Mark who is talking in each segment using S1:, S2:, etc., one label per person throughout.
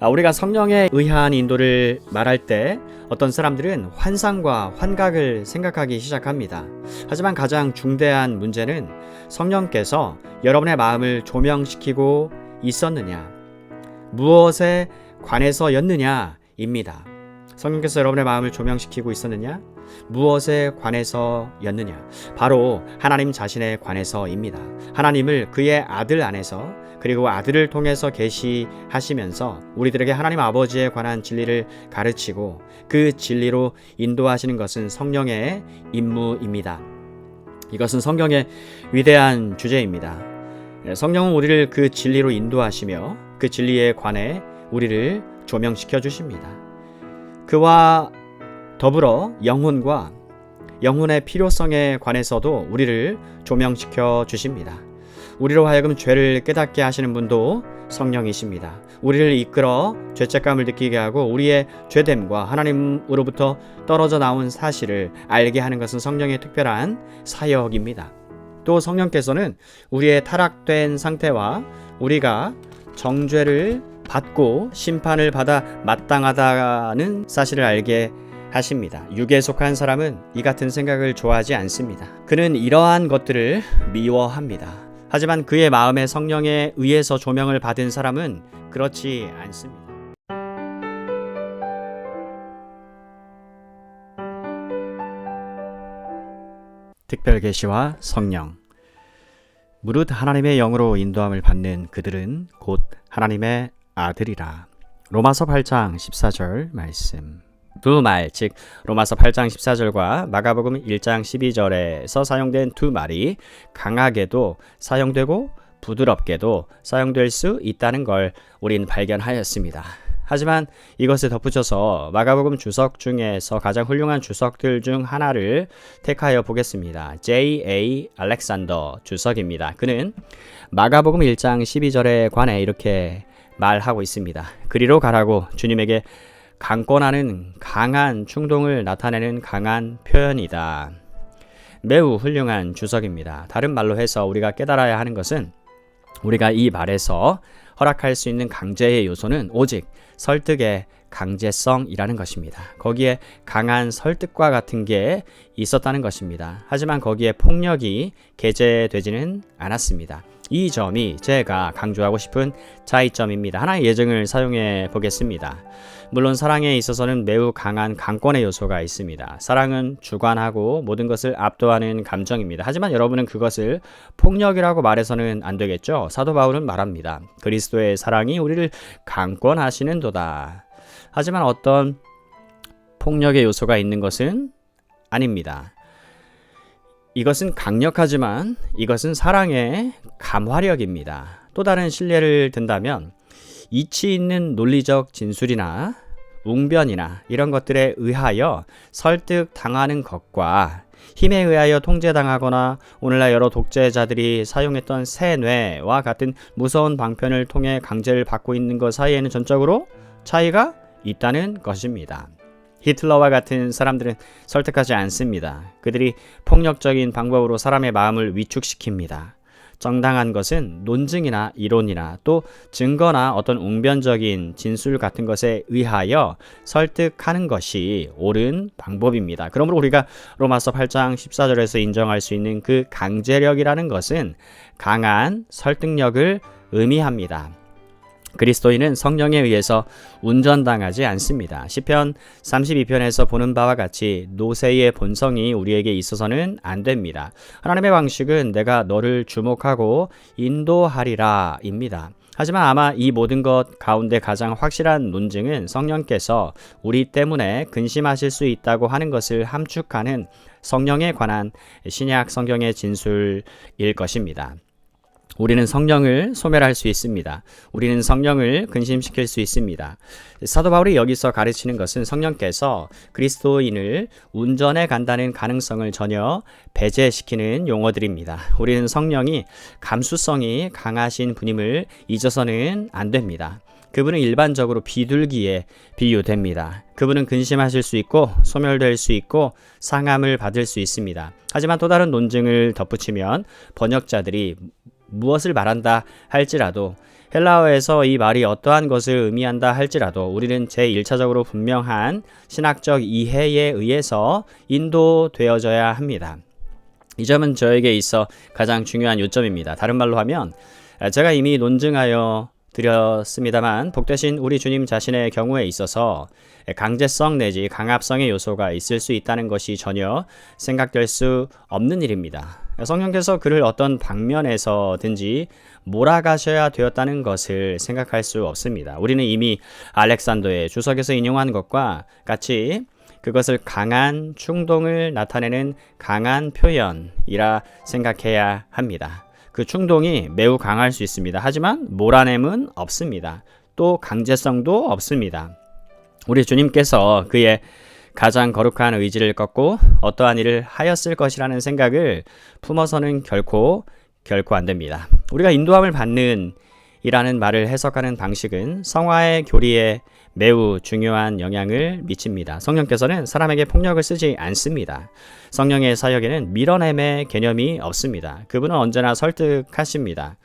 S1: 우리가 성령에 의한 인도를 말할 때 어떤 사람들은 환상과 환각을 생각하기 시작합니다. 하지만 가장 중대한 문제는 성령께서 여러분의 마음을 조명시키고 있었느냐, 무엇에 관해서였느냐입니다. 성령께서 여러분의 마음을 조명시키고 있었느냐, 무엇에 관해서였느냐, 바로 하나님 자신에 관해서입니다. 하나님을 그의 아들 안에서 그리고 아들을 통해서 계시하시면서 우리들에게 하나님 아버지에 관한 진리를 가르치고 그 진리로 인도하시는 것은 성령의 임무입니다. 이것은 성경의 위대한 주제입니다. 성령은 우리를 그 진리로 인도하시며 그 진리에 관해 우리를 조명시켜 주십니다. 그와 더불어 영혼과 영혼의 필요성에 관해서도 우리를 조명시켜 주십니다. 우리로 하여금 죄를 깨닫게 하시는 분도 성령이십니다. 우리를 이끌어 죄책감을 느끼게 하고 우리의 죄됨과 하나님으로부터 떨어져 나온 사실을 알게 하는 것은 성령의 특별한 사역입니다. 또 성령께서는 우리의 타락된 상태와 우리가 정죄를 받고 심판을 받아 마땅하다는 사실을 알게 하십니다. 육에 속한 사람은 이 같은 생각을 좋아하지 않습니다. 그는 이러한 것들을 미워합니다. 하지만 그의 마음에 성령에 의해서 조명을 받은 사람은 그렇지 않습니다. 특별 계시와 성령. 무릇 하나님의 영으로 인도함을 받는 그들은 곧 하나님의 아들이라. 로마서 8장 14절 말씀. 두 말, 즉 로마서 8장 14절과 마가복음 1장 12절에서 사용된 두 말이 강하게도 사용되고 부드럽게도 사용될 수 있다는 걸 우린 발견하였습니다. 하지만 이것에 덧붙여서 마가복음 주석 중에서 가장 훌륭한 주석들 중 하나를 택하여 보겠습니다. J.A. 알렉산더 주석입니다. 그는 마가복음 1장 12절에 관해 이렇게 말하고 있습니다. 그리로 가라고 주님에게 강권하는 강한 충동을 나타내는 강한 표현이다. 매우 훌륭한 주석입니다. 다른 말로 해서 우리가 깨달아야 하는 것은 우리가 이 말에서 허락할 수 있는 강제의 요소는 오직 설득의 강제성이라는 것입니다. 거기에 강한 설득과 같은 게 있었다는 것입니다. 하지만 거기에 폭력이 게재되지는 않았습니다. 이 점이 제가 강조하고 싶은 차이점입니다. 하나의 예증을 사용해 보겠습니다. 물론 사랑에 있어서는 매우 강한 강권의 요소가 있습니다. 사랑은 주관하고 모든 것을 압도하는 감정입니다. 하지만 여러분은 그것을 폭력이라고 말해서는 안 되겠죠. 사도 바울은 말합니다. 그리스도의 사랑이 우리를 강권하시는도다. 하지만 어떤 폭력의 요소가 있는 것은 아닙니다. 이것은 강력하지만 이것은 사랑의 감화력입니다. 또 다른 신뢰를 든다면 이치 있는 논리적 진술이나 웅변이나 이런 것들에 의하여 설득당하는 것과 힘에 의하여 통제당하거나 오늘날 여러 독재자들이 사용했던 세뇌와 같은 무서운 방편을 통해 강제를 받고 있는 것 사이에는 전적으로 차이가 있다는 것입니다. 히틀러와 같은 사람들은 설득하지 않습니다. 그들이 폭력적인 방법으로 사람의 마음을 위축시킵니다. 정당한 것은 논증이나 이론이나 또 증거나 어떤 웅변적인 진술 같은 것에 의하여 설득하는 것이 옳은 방법입니다. 그러므로 우리가 로마서 8장 14절에서 인정할 수 있는 그 강제력이라는 것은 강한 설득력을 의미합니다. 그리스도인은 성령에 의해서 운전당하지 않습니다. 시편 32편에서 보는 바와 같이 노새의 본성이 우리에게 있어서는 안 됩니다. 하나님의 방식은 내가 너를 주목하고 인도하리라 입니다. 하지만 아마 이 모든 것 가운데 가장 확실한 논증은 성령께서 우리 때문에 근심하실 수 있다고 하는 것을 함축하는 성령에 관한 신약 성경의 진술일 것입니다. 우리는 성령을 소멸할 수 있습니다. 우리는 성령을 근심시킬 수 있습니다. 사도 바울이 여기서 가르치는 것은 성령께서 그리스도인을 운전해 간다는 가능성을 전혀 배제시키는 용어들입니다. 우리는 성령이 감수성이 강하신 분임을 잊어서는 안 됩니다. 그분은 일반적으로 비둘기에 비유됩니다. 그분은 근심하실 수 있고 소멸될 수 있고 상함을 받을 수 있습니다. 하지만 또 다른 논증을 덧붙이면 번역자들이 무엇을 말한다 할지라도 헬라어에서 이 말이 어떠한 것을 의미한다 할지라도 우리는 제1차적으로 분명한 신학적 이해에 의해서 인도되어져야 합니다. 이 점은 저에게 있어 가장 중요한 요점입니다. 다른 말로 하면 제가 이미 논증하여 드렸습니다만 복되신 우리 주님 자신의 경우에 있어서 강제성 내지 강압성의 요소가 있을 수 있다는 것이 전혀 생각될 수 없는 일입니다. 성령께서 그를 어떤 방면에서든지 몰아가셔야 되었다는 것을 생각할 수 없습니다. 우리는 이미 알렉산더의 주석에서 인용한 것과 같이 그것을 강한 충동을 나타내는 강한 표현이라 생각해야 합니다. 그 충동이 매우 강할 수 있습니다. 하지만 몰아냄은 없습니다. 또 강제성도 없습니다. 우리 주님께서 그의 가장 거룩한 의지를 꺾고 어떠한 일을 하였을 것이라는 생각을 품어서는 결코 안 됩니다. 우리가 인도함을 받는 이라는 말을 해석하는 방식은 성화의 교리에 매우 중요한 영향을 미칩니다. 성령께서는 사람에게 폭력을 쓰지 않습니다. 성령의 사역에는 밀어냄의 개념이 없습니다. 그분은 언제나 설득하십니다.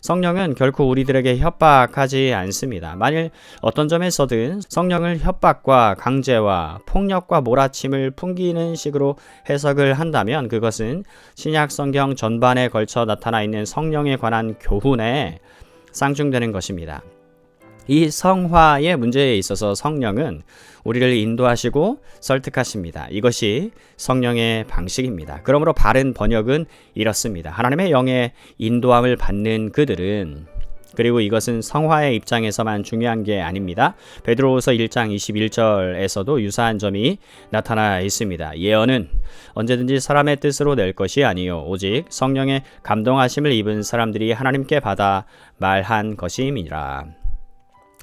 S1: 성령은 결코 우리들에게 협박하지 않습니다. 만일 어떤 점에서든 성령을 협박과 강제와 폭력과 몰아침을 풍기는 식으로 해석을 한다면 그것은 신약 성경 전반에 걸쳐 나타나 있는 성령에 관한 교훈에 쌍중되는 것입니다. 이 성화의 문제에 있어서 성령은 우리를 인도하시고 설득하십니다. 이것이 성령의 방식입니다. 그러므로 바른 번역은 이렇습니다. 하나님의 영의 인도함을 받는 그들은, 그리고 이것은 성화의 입장에서만 중요한 게 아닙니다. 베드로후서 1장 21절에서도 유사한 점이 나타나 있습니다. 예언은 언제든지 사람의 뜻으로 낼 것이 아니요 오직 성령의 감동하심을 입은 사람들이 하나님께 받아 말한 것임이니라.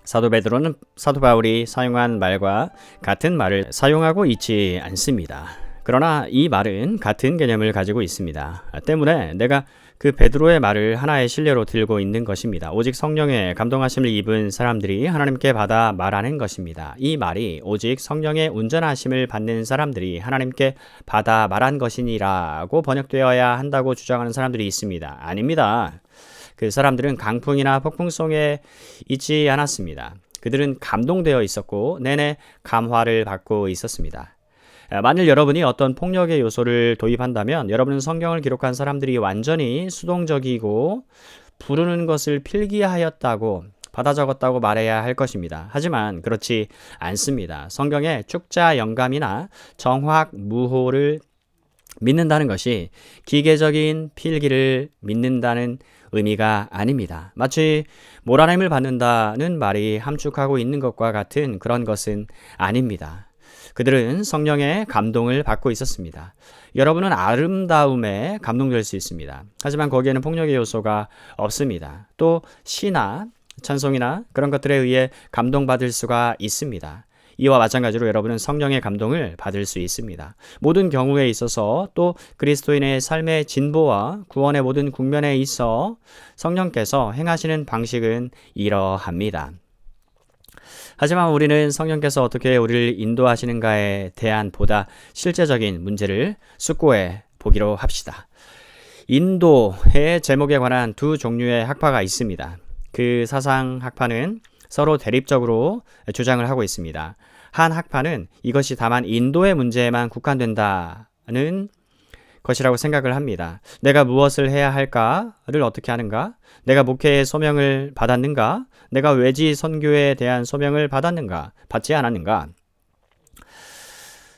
S1: 사도 베드로는 사도 바울이 사용한 말과 같은 말을 사용하고 있지 않습니다. 그러나 이 말은 같은 개념을 가지고 있습니다. 때문에 내가 그 베드로의 말을 하나의 신뢰로 들고 있는 것입니다. 오직 성령의 감동하심을 입은 사람들이 하나님께 받아 말하는 것입니다. 이 말이 오직 성령의 운전하심을 받는 사람들이 하나님께 받아 말한 것이니라고 번역되어야 한다고 주장하는 사람들이 있습니다. 아닙니다. 그 사람들은 강풍이나 폭풍 속에 있지 않았습니다. 그들은 감동되어 있었고 내내 감화를 받고 있었습니다. 만일 여러분이 어떤 폭력의 요소를 도입한다면 여러분은 성경을 기록한 사람들이 완전히 수동적이고 부르는 것을 필기하였다고 받아 적었다고 말해야 할 것입니다. 하지만 그렇지 않습니다. 성경의 축자 영감이나 정확 무호를 믿는다는 것이 기계적인 필기를 믿는다는 의미가 아닙니다. 마치 몰아냄을 받는다는 말이 함축하고 있는 것과 같은 그런 것은 아닙니다. 그들은 성령의 감동을 받고 있었습니다. 여러분은 아름다움에 감동될 수 있습니다. 하지만 거기에는 폭력의 요소가 없습니다. 또 시나 찬송이나 그런 것들에 의해 감동받을 수가 있습니다. 이와 마찬가지로 여러분은 성령의 감동을 받을 수 있습니다. 모든 경우에 있어서 또 그리스도인의 삶의 진보와 구원의 모든 국면에 있어 성령께서 행하시는 방식은 이러합니다. 하지만 우리는 성령께서 어떻게 우리를 인도하시는가에 대한 보다 실제적인 문제를 숙고해 보기로 합시다. 인도의 제목에 관한 두 종류의 학파가 있습니다. 그 사상 학파는 서로 대립적으로 주장을 하고 있습니다. 한 학파는 이것이 다만 인도의 문제에만 국한된다는 것이라고 생각을 합니다. 내가 무엇을 해야 할까를 어떻게 하는가? 내가 목회의 소명을 받았는가? 내가 외지 선교에 대한 소명을 받았는가? 받지 않았는가?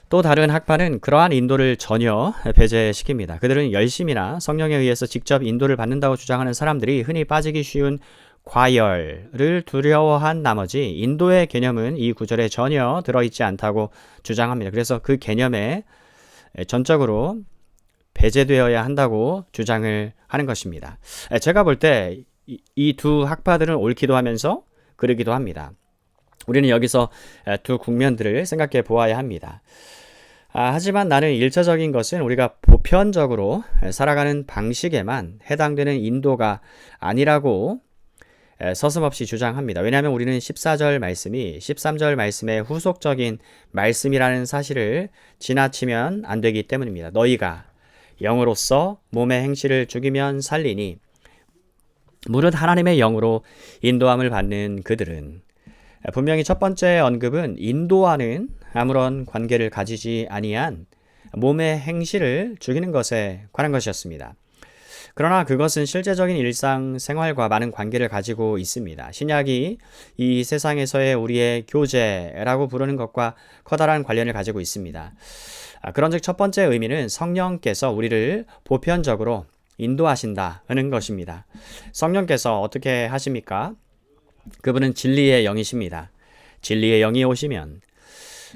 S1: 또 다른 학파는 그러한 인도를 전혀 배제시킵니다. 그들은 열심이나 성령에 의해서 직접 인도를 받는다고 주장하는 사람들이 흔히 빠지기 쉬운 과열을 두려워한 나머지 인도의 개념은 이 구절에 전혀 들어있지 않다고 주장합니다. 그래서 그 개념에 전적으로 배제되어야 한다고 주장을 하는 것입니다. 제가 볼 때 이 두 학파들은 옳기도 하면서 그러기도 합니다. 우리는 여기서 두 국면들을 생각해 보아야 합니다. 하지만 나는 일차적인 것은 우리가 보편적으로 살아가는 방식에만 해당되는 인도가 아니라고 서슴없이 주장합니다. 왜냐하면 우리는 14절 말씀이 13절 말씀의 후속적인 말씀이라는 사실을 지나치면 안 되기 때문입니다. 너희가 영으로서 몸의 행실을 죽이면 살리니 무릇 하나님의 영으로 인도함을 받는 그들은, 분명히 첫 번째 언급은 인도와는 아무런 관계를 가지지 아니한 몸의 행실을 죽이는 것에 관한 것이었습니다. 그러나 그것은 실제적인 일상생활과 많은 관계를 가지고 있습니다. 신약이 이 세상에서의 우리의 교제라고 부르는 것과 커다란 관련을 가지고 있습니다. 그런즉 첫 번째 의미는 성령께서 우리를 보편적으로 인도하신다는 것입니다. 성령께서 어떻게 하십니까? 그분은 진리의 영이십니다. 진리의 영이 오시면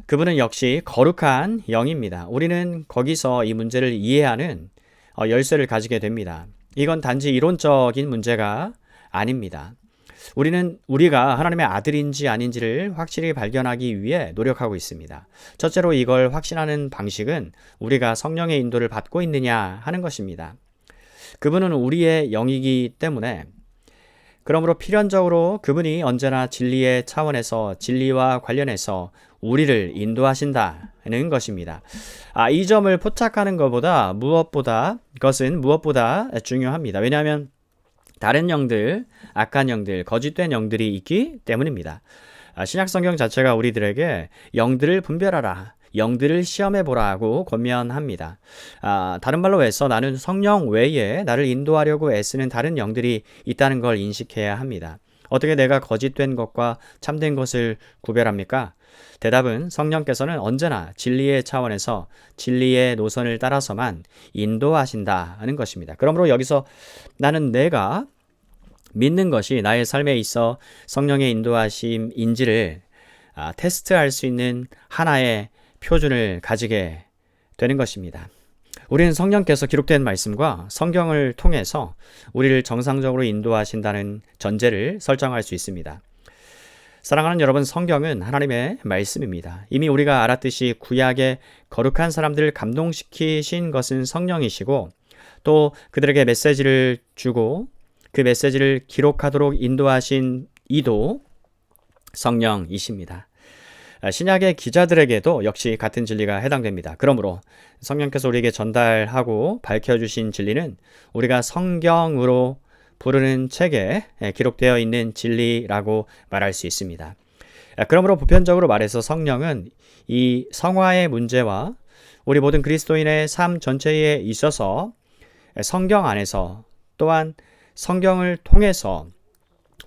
S1: 그분은 역시 거룩한 영입니다. 우리는 거기서 이 문제를 이해하는 열쇠를 가지게 됩니다. 이건 단지 이론적인 문제가 아닙니다. 우리가 하나님의 아들인지 아닌지를 확실히 발견하기 위해 노력하고 있습니다. 첫째로 이걸 확신하는 방식은 우리가 성령의 인도를 받고 있느냐 하는 것입니다. 그분은 우리의 영이기 때문에, 그러므로 필연적으로 그분이 언제나 진리의 차원에서 진리와 관련해서 우리를 인도하신다는 것입니다. 이 점을 포착하는 것보다 그것은 무엇보다 중요합니다. 왜냐하면 다른 영들, 악한 영들, 거짓된 영들이 있기 때문입니다. 신약 성경 자체가 우리들에게 영들을 분별하라, 영들을 시험해보라고 권면합니다. 다른 말로 해서 나는 성령 외에 나를 인도하려고 애쓰는 다른 영들이 있다는 걸 인식해야 합니다. 어떻게 내가 거짓된 것과 참된 것을 구별합니까? 대답은 성령께서는 언제나 진리의 차원에서 진리의 노선을 따라서만 인도하신다는 것입니다. 그러므로 여기서 나는 내가 믿는 것이 나의 삶에 있어 성령의 인도하심인지를 테스트할 수 있는 하나의 표준을 가지게 되는 것입니다. 우리는 성령께서 기록된 말씀과 성경을 통해서 우리를 정상적으로 인도하신다는 전제를 설정할 수 있습니다. 사랑하는 여러분, 성경은 하나님의 말씀입니다. 이미 우리가 알았듯이 구약의 거룩한 사람들을 감동시키신 것은 성령이시고, 또 그들에게 메시지를 주고 그 메시지를 기록하도록 인도하신 이도 성령이십니다. 신약의 기자들에게도 역시 같은 진리가 해당됩니다. 그러므로 성령께서 우리에게 전달하고 밝혀주신 진리는 우리가 성경으로 부르는 책에 기록되어 있는 진리라고 말할 수 있습니다. 그러므로 보편적으로 말해서 성령은 이 성화의 문제와 우리 모든 그리스도인의 삶 전체에 있어서 성경 안에서 또한 성경을 통해서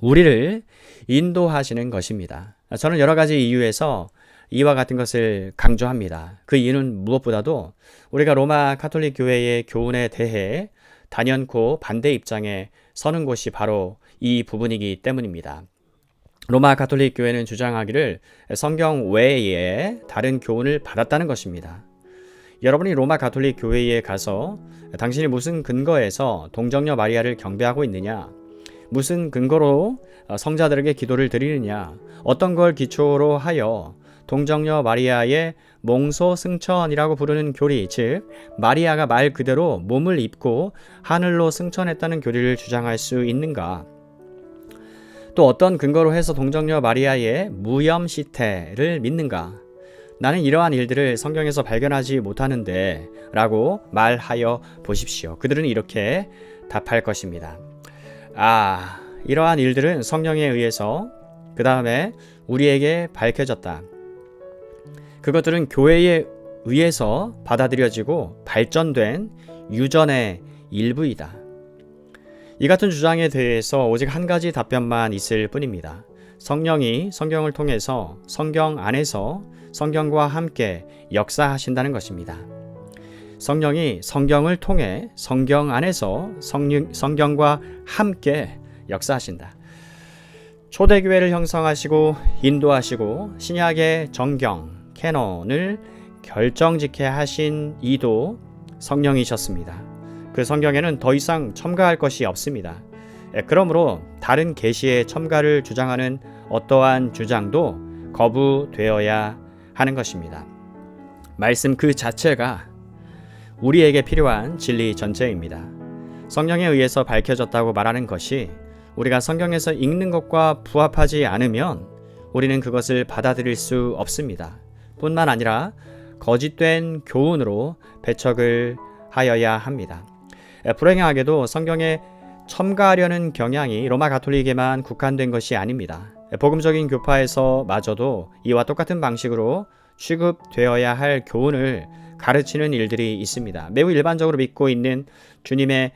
S1: 우리를 인도하시는 것입니다. 저는 여러 가지 이유에서 이와 같은 것을 강조합니다. 그 이유는 무엇보다도 우리가 로마 가톨릭 교회의 교훈에 대해 단연코 반대 입장에 서는 곳이 바로 이 부분이기 때문입니다. 로마 가톨릭 교회는 주장하기를 성경 외에 다른 교훈을 받았다는 것입니다. 여러분이 로마 가톨릭 교회에 가서 당신이 무슨 근거에서 동정녀 마리아를 경배하고 있느냐, 무슨 근거로 성자들에게 기도를 드리느냐, 어떤 걸 기초로 하여 동정녀 마리아의 몽소승천이라고 부르는 교리, 즉 마리아가 말 그대로 몸을 입고 하늘로 승천했다는 교리를 주장할 수 있는가? 또 어떤 근거로 해서 동정녀 마리아의 무염시태를 믿는가? 나는 이러한 일들을 성경에서 발견하지 못하는데 라고 말하여 보십시오. 그들은 이렇게 답할 것입니다. 이러한 일들은 성령에 의해서 그 다음에 우리에게 밝혀졌다. 그것들은 교회에 의해서 받아들여지고 발전된 유전의 일부이다. 이 같은 주장에 대해서 오직 한 가지 답변만 있을 뿐입니다. 성령이 성경을 통해서 성경 안에서 성경과 함께 역사하신다는 것입니다. 성령이 성경을 통해 성경 안에서 성경과 함께 역사하신다. 초대교회를 형성하시고 인도하시고 신약의 정경, 캐논을 결정짓게 하신 이도 성령이셨습니다. 그 성경에는 더 이상 첨가할 것이 없습니다. 그러므로 다른 계시의 첨가를 주장하는 어떠한 주장도 거부되어야 하는 것입니다. 말씀 그 자체가 우리에게 필요한 진리 전체입니다. 성령에 의해서 밝혀졌다고 말하는 것이 우리가 성경에서 읽는 것과 부합하지 않으면 우리는 그것을 받아들일 수 없습니다. 뿐만 아니라 거짓된 교훈으로 배척을 하여야 합니다. 불행하게도 성경의 첨가하려는 경향이 로마 가톨릭에만 국한된 것이 아닙니다. 복음적인 교파에서 마저도 이와 똑같은 방식으로 취급되어야 할 교훈을 가르치는 일들이 있습니다. 매우 일반적으로 믿고 있는 주님의